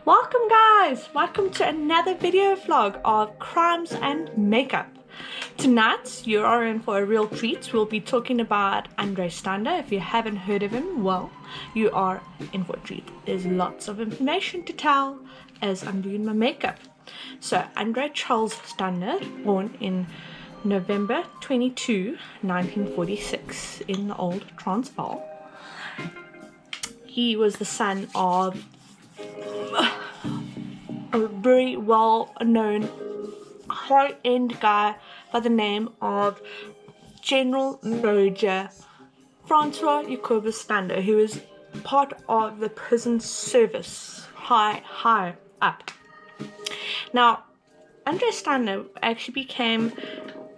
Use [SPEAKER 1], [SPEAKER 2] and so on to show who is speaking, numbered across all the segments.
[SPEAKER 1] Welcome guys, welcome to another video vlog of Crimes and Makeup. Tonight you are in for a real treat. We'll be talking about RZA Stander. If you haven't heard of him, well, you are in for a treat. There's lots of information to tell as I'm doing my makeup. So RZA Charles Stander, born in November 22, 1946 in the old Transvaal. He was the son of a very well-known high-end guy by the name of General Major Francois Jacobus Stander, who was part of the prison service high up. Now, RZA Stander actually became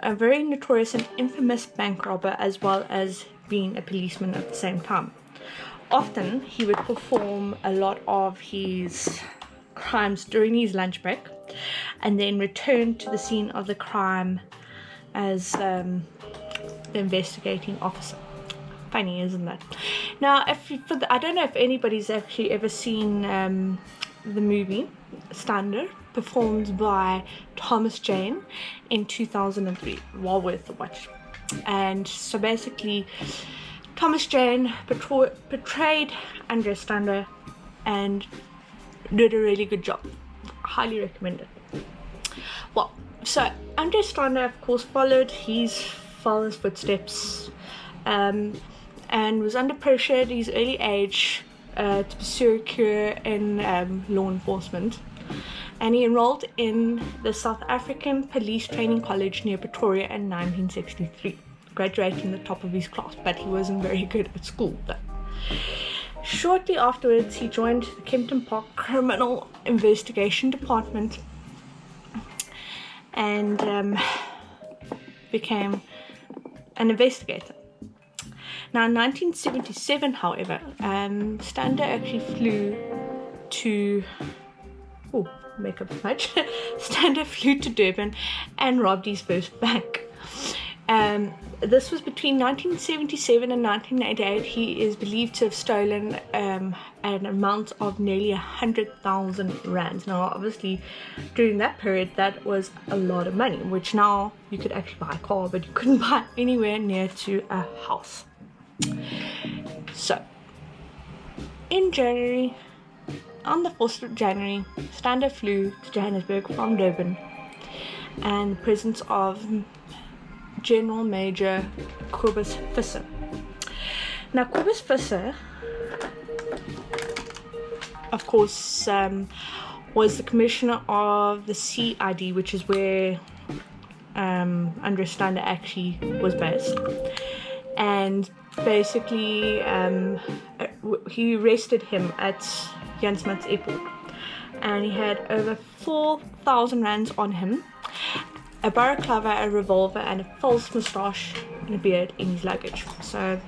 [SPEAKER 1] a very notorious and infamous bank robber, as well as being a policeman at the same time. Often he would perform a lot of his crimes during his lunch break and then return to the scene of the crime as the investigating officer. Funny, isn't it? Now, I don't know if anybody's actually ever seen the movie Stander, performed by Thomas Jane in 2003. Well worth the watch. And so basically, Thomas Jane portrayed RZA Stander and did a really good job. Highly recommend it. Well, so RZA Stander, of course, followed his father's footsteps and was under pressure at his early age to pursue a career in law enforcement. And he enrolled in the South African Police Training College near Pretoria in 1963, graduating the top of his class, but he wasn't very good at school though. Shortly afterwards, he joined the Kempton Park Criminal Investigation Department and became an investigator. Now, in 1977, however, Stander actually flew to Stander flew to Durban and robbed his first bank. This was between 1977 and 1988. He is believed to have stolen an amount of nearly 100,000 rands. Now, obviously, during that period, that was a lot of money, which now you could actually buy a car, but you couldn't buy anywhere near to a house. So, in January, on the 4th of January, Stander flew to Johannesburg from Durban and the presence of General Major Cobus Visser. Now, Cobus Visser, of course, was the commissioner of the CID, which is where RZA Stander actually was based. And basically, he arrested him at Jan Smuts Airport, and he had over 4,000 rands on him, a balaclava, a revolver, and a false moustache and a beard in his luggage. So,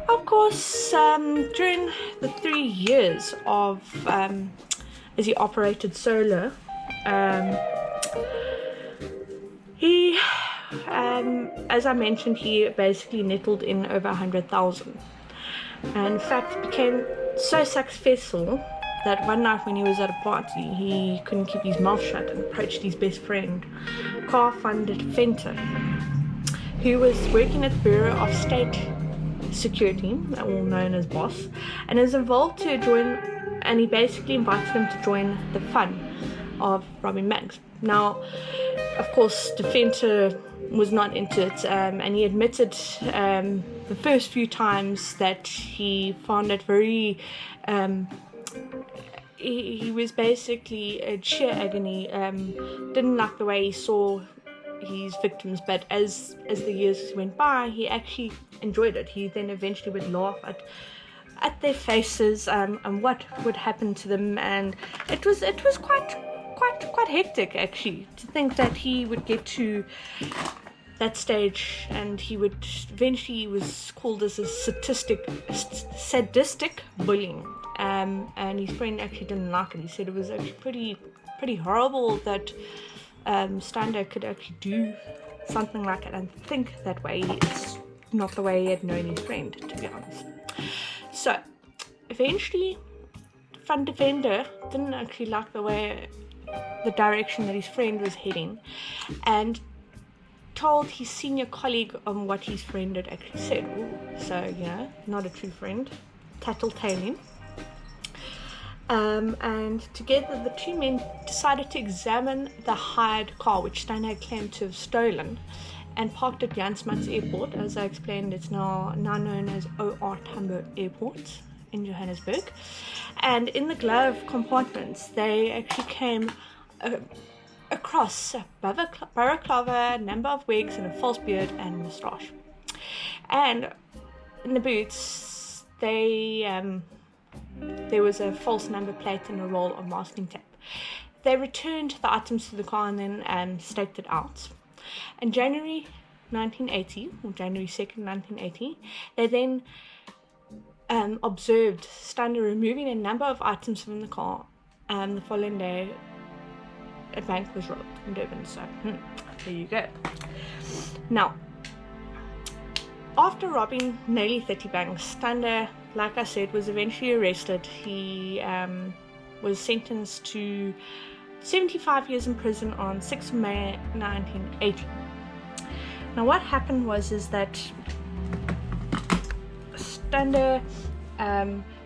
[SPEAKER 1] of course, during the 3 years of as he operated solo, he, as I mentioned, he basically nettled in over 100,000. And in fact, became so successful that one night when he was at a party, he couldn't keep his mouth shut and approached his best friend, car-funded Venter, who was working at the Bureau of State Security, all known as BOSS, and is involved to join, and he basically invited him to join the fun of robbing banks. Now, of course, the Venter was not into it, and he admitted the first few times that he found it very he was basically in sheer agony, didn't like the way he saw his victims, but as the years went by, he actually enjoyed it. He then eventually would laugh at their faces and what would happen to them, and it was quite hectic actually to think that he would get to that stage, and he would eventually, he was called as a sadistic bullying, and his friend actually didn't like it. He said it was actually pretty horrible that Stander could actually do something like it and think that way. It's not the way he had known his friend, to be honest. So eventually, front defender didn't actually like the direction that his friend was heading, and told his senior colleague on what his friend had actually said. Ooh, so, not a true friend, tattletaling. And together the two men decided to examine the hired car, which Stander had claimed to have stolen, and parked at Jan Smuts Airport. As I explained, it's now known as OR Tambo Airport in Johannesburg. And in the glove compartments, they actually came across a balaclava, a number of wigs, and a false beard and moustache. And in the boots, there was a false number plate and a roll of masking tape. They returned the items to the car and then staked it out. In January 1980, or January 2nd, 1980, they then observed Stander removing a number of items from the car. The following day, a bank was robbed in Durban. So, there you go. Now, after robbing nearly 30 banks, Stander, like I said, was eventually arrested. He was sentenced to 75 years in prison on 6 May 1980. Now, what happened is that Stander,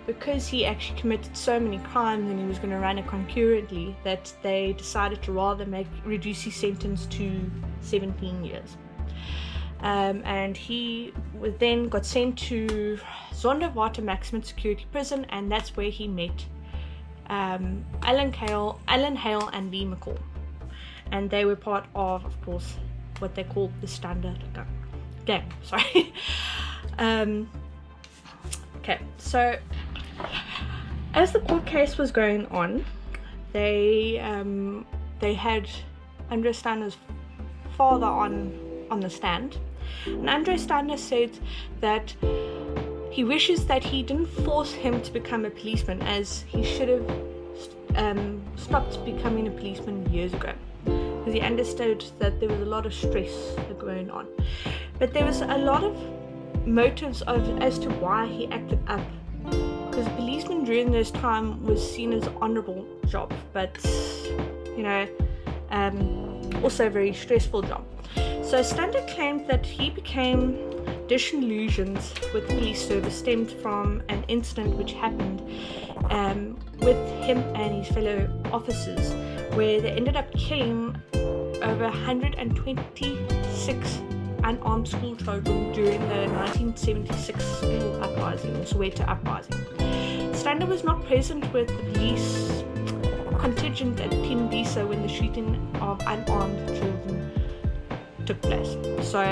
[SPEAKER 1] because he actually committed so many crimes and he was going to run it concurrently, that they decided to rather reduce his sentence to 17 years. And he then got sent to Zonderwater Maximum Security Prison, and that's where he met Alan Hale and Lee McCall. And they were part of course, what they called the Standard Gang. Sorry. Okay, so as the court case was going on, they had Andre Stander's father on the stand, and Andre Stander said that he wishes that he didn't force him to become a policeman, as he should have stopped becoming a policeman years ago, because he understood that there was a lot of stress going on. But there was a lot of motives as to why he acted up, because a policeman during this time was seen as an honorable job, but also a very stressful job. So Stander claimed that he became disillusioned with the police service stemmed from an incident which happened with him and his fellow officers, where they ended up killing over 126 unarmed school children during the 1976 school uprising, Soweto uprising. Stander was not present with the police contingent at Tembisa when the shooting of unarmed children took place. So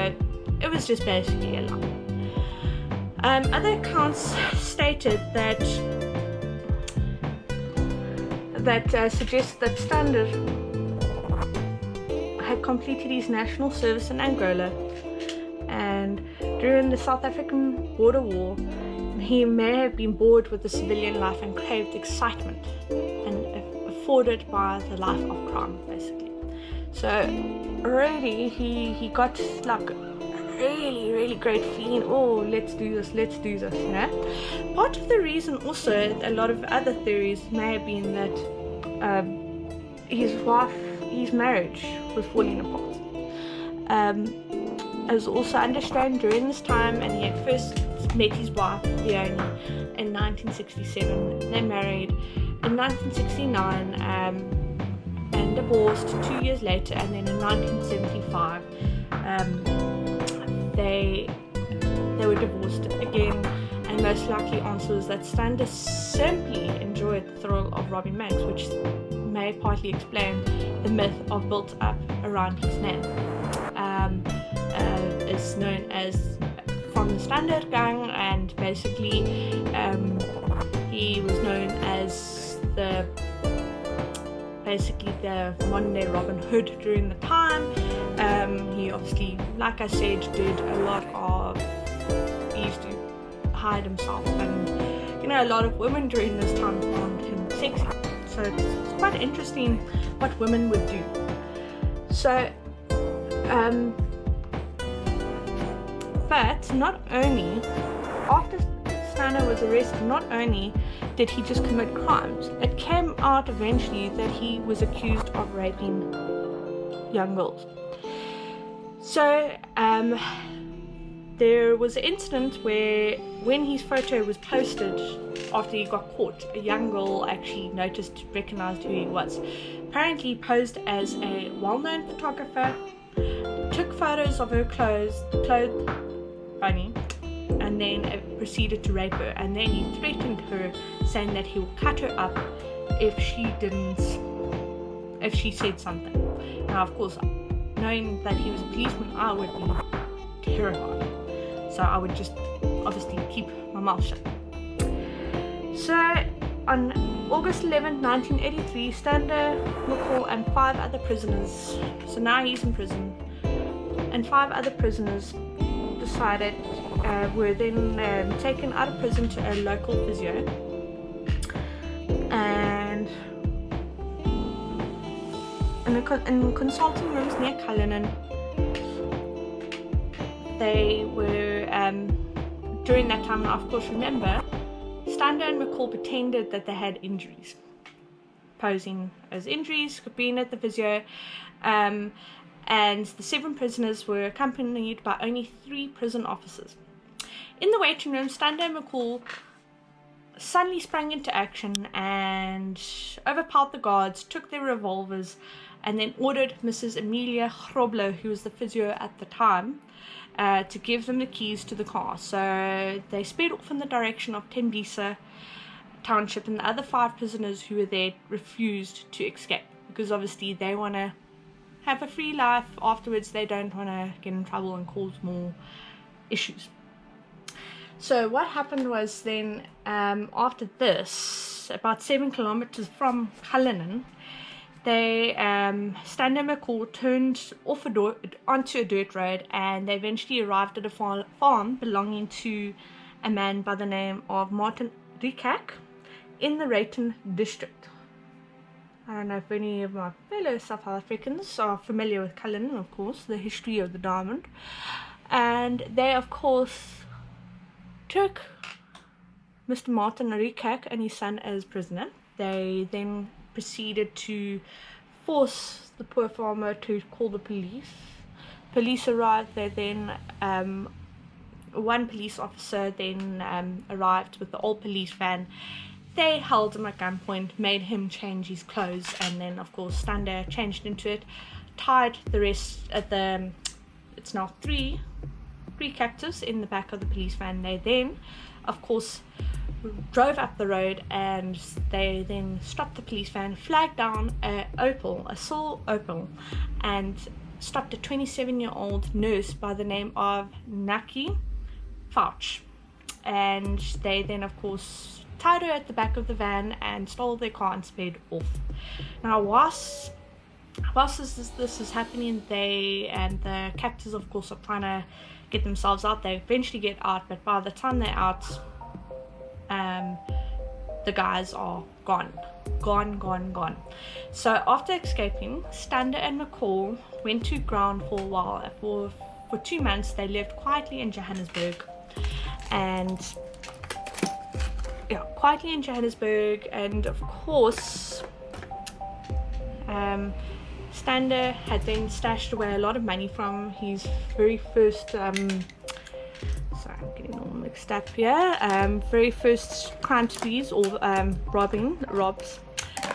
[SPEAKER 1] it was just basically a lie. Other accounts stated that suggested that Stander had completed his national service in Angola, and during the South African border war, he may have been bored with the civilian life and craved excitement and afforded by the life of crime, basically. So already he got like really, really great feeling. Oh, let's do this, Part of the reason also, a lot of other theories may have been that his marriage was falling apart. As also understood during this time, and he had first met his wife Leonie in 1967. They married in 1969 and divorced 2 years later, and then in 1975 they were divorced again. And most likely answer was that Stander simply enjoyed the thrill of robbing banks, which may partly explain the myth of built up around his name. Is known as from the Standard Gang, and basically he was known as the modern day Robin Hood during the time. He obviously, like I said, did a lot of, he used to hide himself, and a lot of women during this time found him sexy. So it's quite interesting what women would do. So but not only after Stander was arrested, not only did he just commit crimes, it came out eventually that he was accused of raping young girls. So there was an incident where when his photo was posted after he got caught, a young girl actually recognized who he was. Apparently he posed as a well-known photographer, took photos of her clothed bunny, and then proceeded to rape her, and then he threatened her, saying that he will cut her up if she said something. Now, of course, knowing that he was a policeman, I would be terrified, so I would just obviously keep my mouth shut. So on August 11, 1983, Stander, McCall and 5 other prisoners, so now he's in prison, and 5 other prisoners were then taken out of prison to a local physio, and in consulting rooms near Cullinan, they were during that time. Of course, remember, Stander and McCall pretended that they had injuries, posing as injuries, being at the physio, and the 7 prisoners were accompanied by only 3 prison officers. In the waiting room, Stander and McCall suddenly sprang into action and overpowered the guards, took their revolvers, and then ordered Mrs. Amelia Grobler, who was the physio at the time, to give them the keys to the car. So they sped off in the direction of Tembisa Township, and the other 5 prisoners who were there refused to escape, because obviously they want to have a free life afterwards. They don't want to get in trouble and cause more issues. So what happened was then, after this, about 7 kilometers from Cullinan, Stander and McCall turned off onto a dirt road, and they eventually arrived at a farm belonging to a man by the name of Martin Rikak in the Rayton district. I don't know if any of my fellow South Africans are familiar with Cullinan, of course, the history of the diamond. And they, of course, took Mr. Martin Rikak and his son as prisoner. They then proceeded to force the poor farmer to call the police. Police arrived. They then, one police officer then arrived with the old police van. They held him at gunpoint, made him change his clothes, and then, of course, Stander changed into it, tied the rest at the, it's now three captives in the back of the police van. They then, of course, drove up the road, and they then stopped the police van, flagged down a silver Opel, and stopped a 27-year-old nurse by the name of Naki Fauch. And they then, of course, tied her at the back of the van and stole their car and sped off. Now, whilst this is happening, they and the captors, of course, are trying to get themselves out. They eventually get out, but by the time they're out, the guys are gone. So after escaping, Stander and McCall went to ground for a while. For 2 months, they lived quietly in Johannesburg, and of course, Stander had then stashed away a lot of money from his very first sorry, I'm getting all mixed up here. Very first crime sprees, or robs.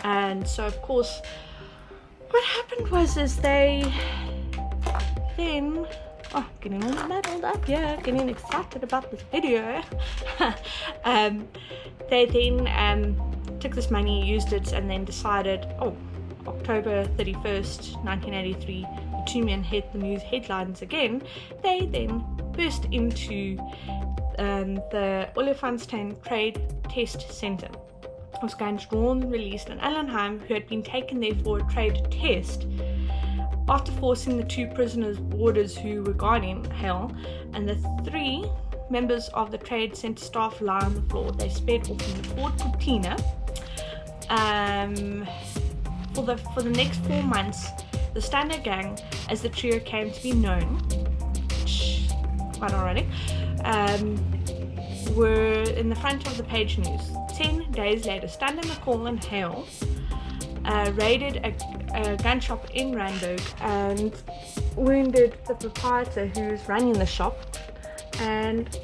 [SPEAKER 1] And so, of course, what happened was they then, getting all muddled up here, getting excited about this video. They then took this money, used it, and then decided, October 31st, 1983, the 2 men hit the news headlines again. They then burst into the Olifantsfontein Trade Test Center. It was going to drawn, released, and Alan Heim, who had been taken there for a trade test, after forcing the 2 prisoners' warders who were guarding hell, and the 3 members of the trade center staff lie on the floor. They sped off in the Ford Cortina. For the next 4 months, the Stander gang, as the trio came to be known, quite ironic, were in the front of the page news. 10 days later, Stander, McCall and Hale raided a gun shop in Randburg and wounded the proprietor who was running the shop, and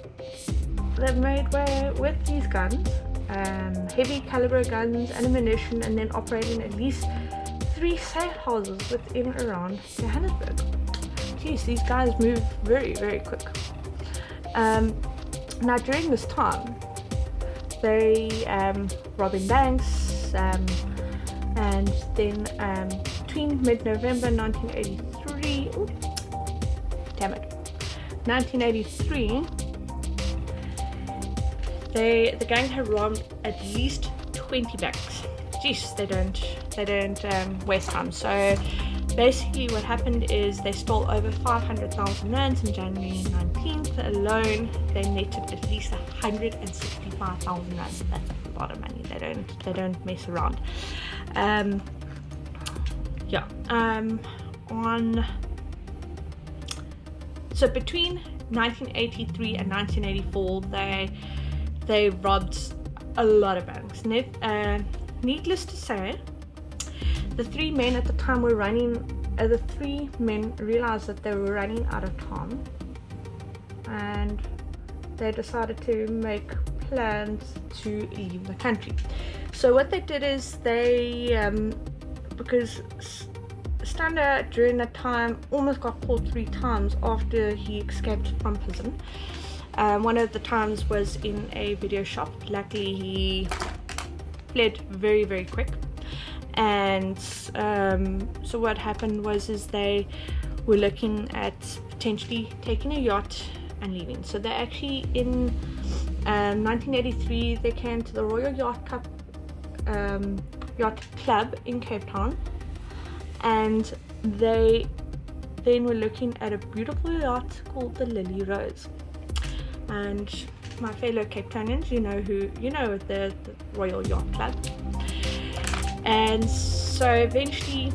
[SPEAKER 1] they made way with these guns, heavy caliber guns and ammunition, and then operating at least 3 safe houses within around Johannesburg. Jeez, these guys move very, very quick. Now during this time, they robbing banks, and then between mid-November 1983, 1983, the gang had robbed at least 20 banks. Jeez, they don't waste time. So basically what happened is they stole over 500,000 rands in January 19th alone. They netted at least 165,000 rands. That's a lot of money. They don't mess around. So between 1983 and 1984, they robbed a lot of banks. Needless to say, the 3 men at the time were running. The 3 men realized that they were running out of time, and they decided to make plans to leave the country. So what they did is because Stander during that time almost got caught 3 times after he escaped from prison. One of the times was in a video shop. Luckily he fled very, very quick. And so what happened was they were looking at potentially taking a yacht and leaving. So they actually in 1983 they came to the Royal Yacht Club in Cape Town, and they then were looking at a beautiful yacht called the Lily Rose. And my fellow Cape Townians, you know the Royal Yacht Club. And so eventually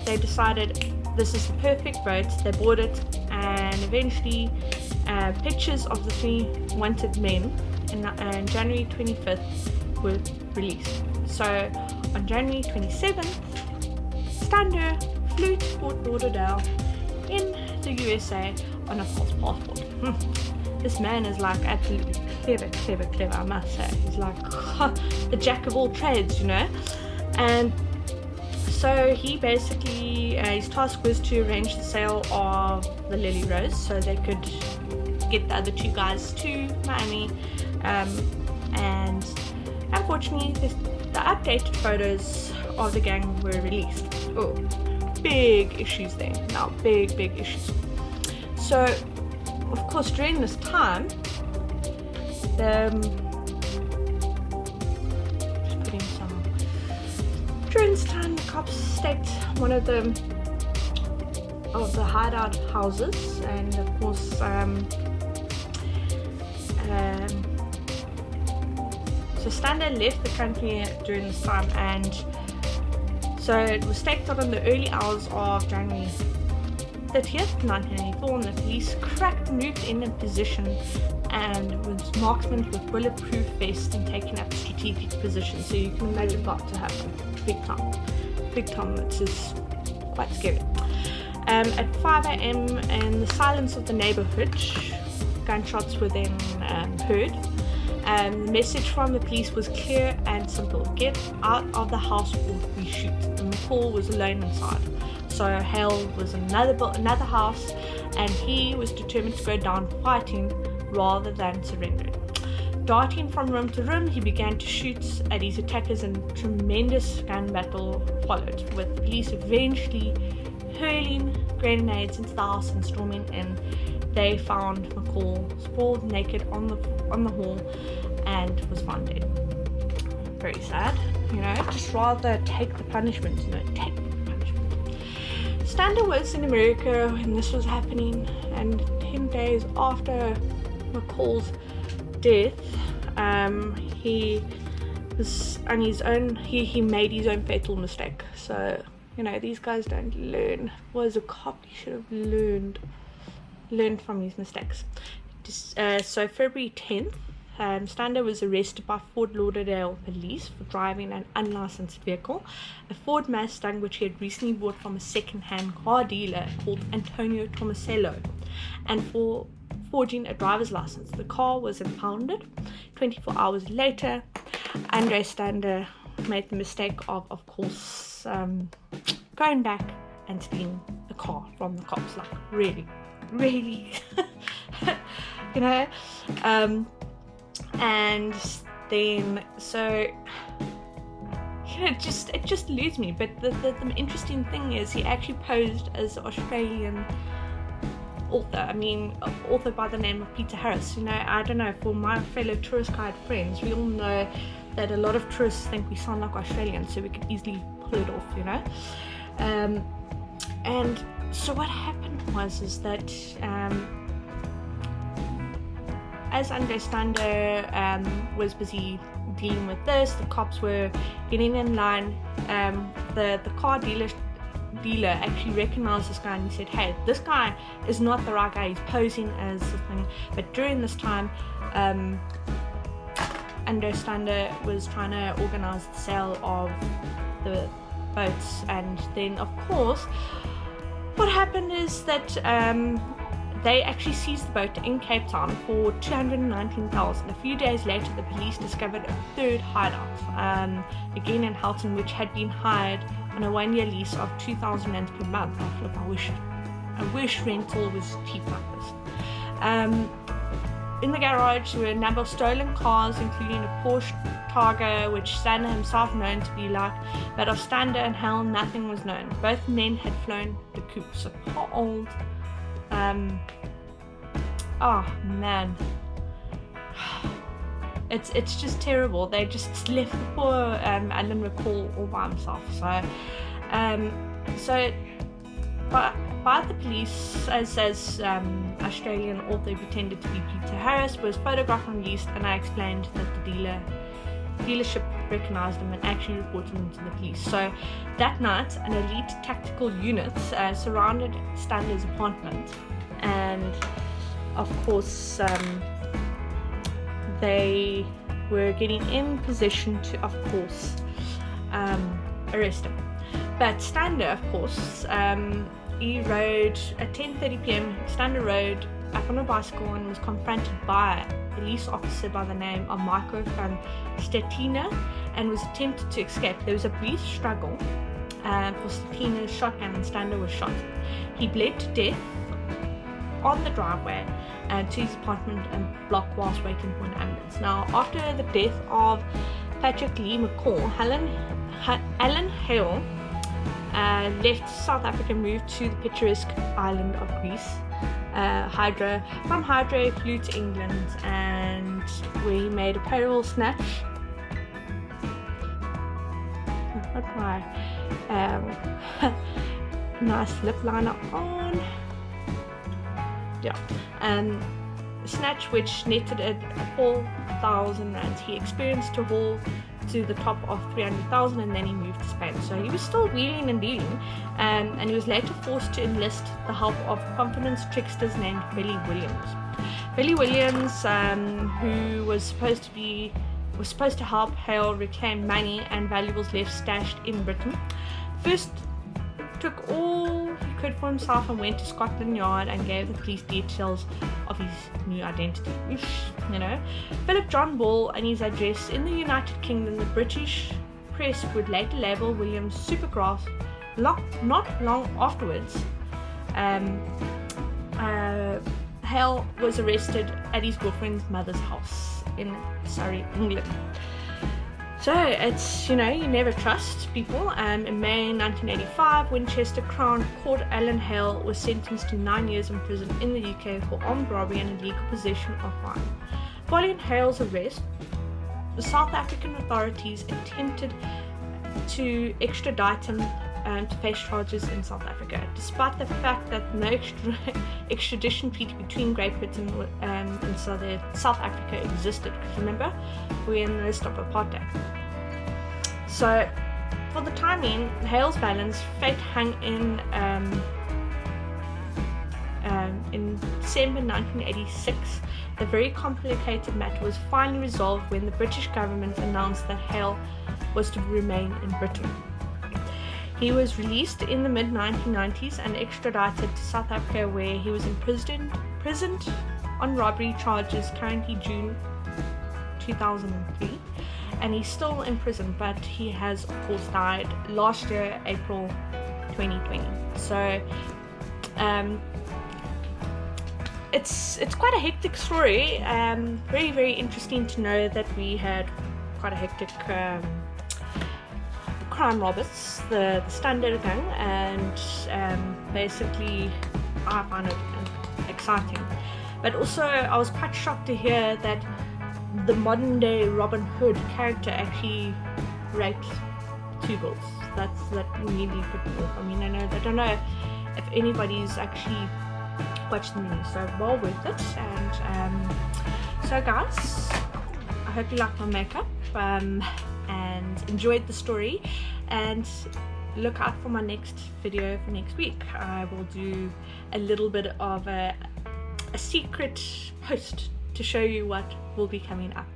[SPEAKER 1] they decided this is the perfect boat. They bought it, and eventually pictures of the 3 wanted men on January 25th were released. So on January 27th, Stander flew to Fort Lauderdale in the USA on a false passport. This man is like absolutely clever, I must say. He's like the jack of all trades, And so he basically, his task was to arrange the sale of the Lily Rose so they could get the other 2 guys to Miami. And unfortunately, the updated photos of the gang were released. Oh, big issues there. Now, big issues. So, of course, during this time, the cops staked one of the hideout houses, and of course so Stander left the country during this time, and so it was staked out in the early hours of January 30th, 1984, and the police moved in position and was marksmen with bulletproof vests and taking up strategic positions. So you can imagine what to happen. Big time, which is quite scary. At 5 a.m. in the silence of the neighborhood, gunshots were then heard. The message from the police was clear and simple: get out of the house or we shoot. And McCall was alone inside. So Hale was another house, and he was determined to go down fighting rather than surrendering. Darting from room to room, he began to shoot at his attackers, and a tremendous gun battle followed, with police eventually hurling grenades into the house and storming in. They found McCall sprawled naked on the hall and was found dead. Very sad, just rather take the punishment, take the punishment. Stander was in America when this was happening, and 10 days after McCall's death, he was on his own. He made his own fatal mistake. So these guys don't learn. Was a cop, he should have learned from his mistakes. So February 10th, Stander was arrested by Fort Lauderdale police for driving an unlicensed vehicle, a Ford Mustang which he had recently bought from a second-hand car dealer called Antonio Tomasello, and for forging a driver's license. The car was impounded. 24 hours later, Andre Stander made the mistake of course, going back and stealing the car from the cops. Like, really, you know. And then, so, you know, it just eludes me. But the interesting thing is, he actually posed as an Australian author by the name of Peter Harris. You know, I don't know, for my fellow tourist guide friends, we all know that a lot of tourists think we sound like Australians, so we could easily pull it off, you know. And so what happened is that as Andre Stander was busy dealing with this, the cops were getting in line. The car dealer actually recognized this guy, and he said, hey, this guy is not the right guy, he's posing as the thing. But during this time, Andre Stander was trying to organize the sale of the boats. And then, of course, what happened is that they actually seized the boat in Cape Town for $219,000. A few days later, the police discovered a third hideout, again in Halton, which had been hired on a 1-year lease of 2,000 rand per month. Look, I wish rental was cheap like this. In the garage there were a number of stolen cars, including a Porsche Targa, which Stander himself known to be like, but of Stander and Hale nothing was known. Both men had flown the coop. So how old? Oh man, it's just terrible. They just left the poor Alan McCall all by himself. So by the police, as Australian author who pretended to be Peter Harris, was photographed and released, and I explained that the dealership recognized him and actually reported him to the police. So that night, an elite tactical unit surrounded Stander's apartment, and of course they were getting in position to, of course, arrest him. But Stander, of course, he rode at 10:30 p.m. Stander rode up on a bicycle and was confronted by a police officer by the name of Michael van Stettina and was attempted to escape. There was a brief struggle for Stettina's shotgun, and Stander was shot. He bled to death on the driveway to his apartment and block whilst waiting for an ambulance. Now, after the death of Patrick Lee McCall, Alan Hale left South Africa and moved to the picturesque island of Greece. From Hydra, he flew to England, and where he made a payroll snatch. Not my nice lip liner on. Yeah, snatch which netted at 4,000 rands. He experienced a haul to the top of 300,000, and then he moved to Spain. So he was still wheeling and dealing, and he was later forced to enlist the help of confidence tricksters named Billy Williams. Billy Williams, who was supposed to help Hale reclaim money and valuables left stashed in Britain, first took all he could for himself and went to Scotland Yard and gave the police details of his new identity. You know, Philip John Ball and his address in the United Kingdom. The British press would later label Williams Supergrass. Not long afterwards, Hale was arrested at his girlfriend's mother's house in Surrey, England. So it's, you know, you never trust people. In May 1985, Winchester Crown Court, Alan Hale was sentenced to 9 years in prison in the UK for armed robbery and illegal possession of fire. Following Hale's arrest, the South African authorities attempted to extradite him to face charges in South Africa, despite the fact that no extradition treaty between Great Britain and South Africa existed. Because remember, we're in the list of apartheid. So, for the time being, Hale's balance, fate hung in December 1986, the very complicated matter was finally resolved when the British government announced that Hale was to remain in Britain. He was released in the mid-1990s and extradited to South Africa, where he was imprisoned on robbery charges currently June 2003, and he's still in prison, but he has of course died last year, April 2020. So it's quite a hectic story. Very, very interesting to know that we had quite a hectic crime robbers, the Standard Gang, and basically I find it exciting. But also I was quite shocked to hear that the modern day Robin Hood character actually raped 2 girls. That really put me off. I mean, I don't know if anybody's actually watched the news, so well worth it. And so guys, I hope you liked my makeup and enjoyed the story, and look out for my next video for next week. I will do a little bit of a secret post to show you what will be coming up,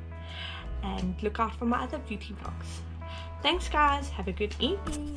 [SPEAKER 1] and look out for my other beauty vlogs. Thanks guys, have a good evening.